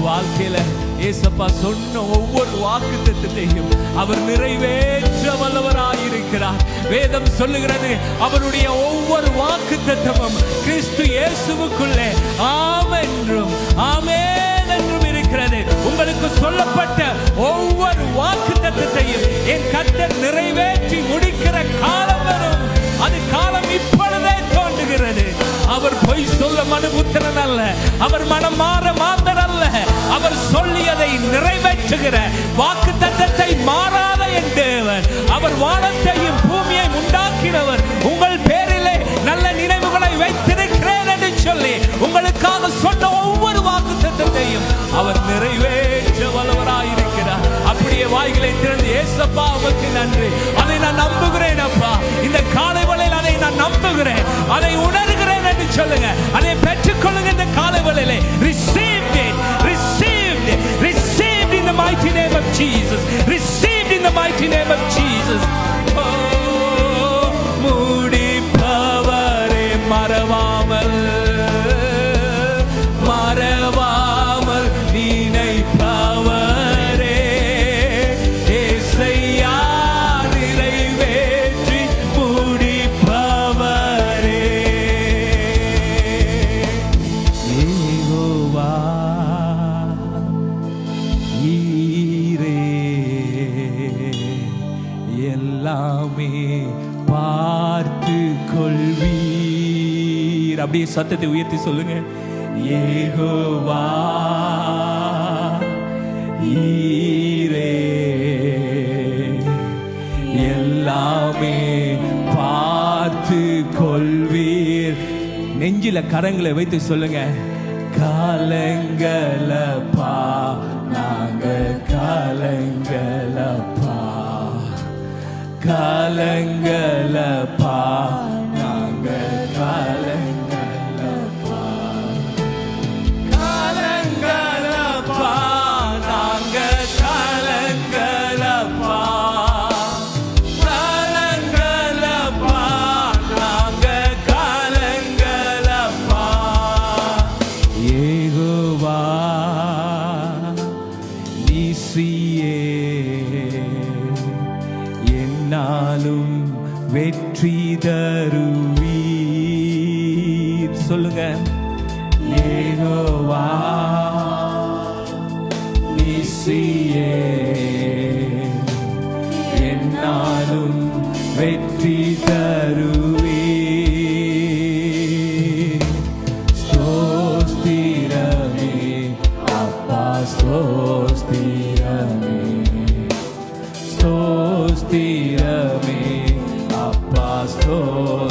வாழ்க்கையில ஏசப்பா சொன்ன ஒவ்வொரு வாக்குத்தத்தத்தையும் அவர் நிறைவேற்ற வல்லவராயிருக்கிறார். வேதம் சொல்லுகிறது அவருடைய ஒவ்வொரு வாக்குத்தத்தமும் கிறிஸ்து இயேசுவுக்குள்ளே ஆம் என்றும் ஆமென் என்றும் இருக்கிறது. உங்களுக்கு சொல்லப்பட்ட ஒவ்வொரு வாக்குத்தத்தத்தையும் என் கர்த்தர் நிறைவேற்றி முடிக்கிற காலம் வரும். அது காலம் இப்பொழுதே தோன்றுகிறது. அவர் பொய் சொல்ல மனுபுத்திரன் அல்ல, அவர் மனம் மாற மாந்தர் அல்ல. அவர் சொல்லியதை நிறைவேற்றுகிற வாக்குத்தத்தத்தை மாறாத என் தேவன். அவர் வானத்தையும் பூமியை உண்டாக்கினவர். உங்கள் பேரிலே நல்ல நினைவுகளை வைத்திருக்கிறேன் என்று சொல்லி உங்களுக்காக சொன்ன ஒவ்வொரு வாக்குத்தத்தத்தையும் அவர் நிறைவேற்ற வல்லவராயிருக்கிறார். அப்படியே வாய்களை திறந்து ஏசப்பா உமக்கு நன்றி, அதை நான் நம்புகிறேன் அப்பா. இந்த காலை வேளையில் அதை நான் நம்புகிறேன், அதை உணர்கிறேன் என்று சொல்லுங்க. அதை பெற்றுக்கொள்ளுங்க. இந்த காலை வேளையிலே received it, received it, received in the mighty name of Jesus, received in the mighty name of Jesus. Oh, முடிப்பவரே மறவாமல் மறவாமல் நினைப்பவரே ஏசையா நிறைவேற்றி முடிப்பவரே யெகோவா ஈரே எல்லாமே பார்த்து கொள்வீர். அப்படியே சத்தத்தை உயர்த்தி சொல்லுங்க. யெகோவா ஈரே எல்லாமே பார்த்து கொள்வீர். நெஞ்சில கரங்களை வைத்து சொல்லுங்க. காலங்களப்பா நாங்க காலங்களப்பா, காலங்களப்பா நாங்க காலங்களப்பா, காலங்களப்பா நாங்க காலங்களப்பா, காலங்களப்பா நாங்க காலங்களப்பா. யெகோவா நீசியே என்னாலும் வெற்றி தருவீர். சொல்லுங்க. யெகோவா நீசியே என்னாலும் வெற்றி தருவீர். ஸ்தோத்திரமே அப்பா ஸ்தோத்திரமே, ஸ்தோத்திரமே அப்பா ஸ்தோத்திரமே.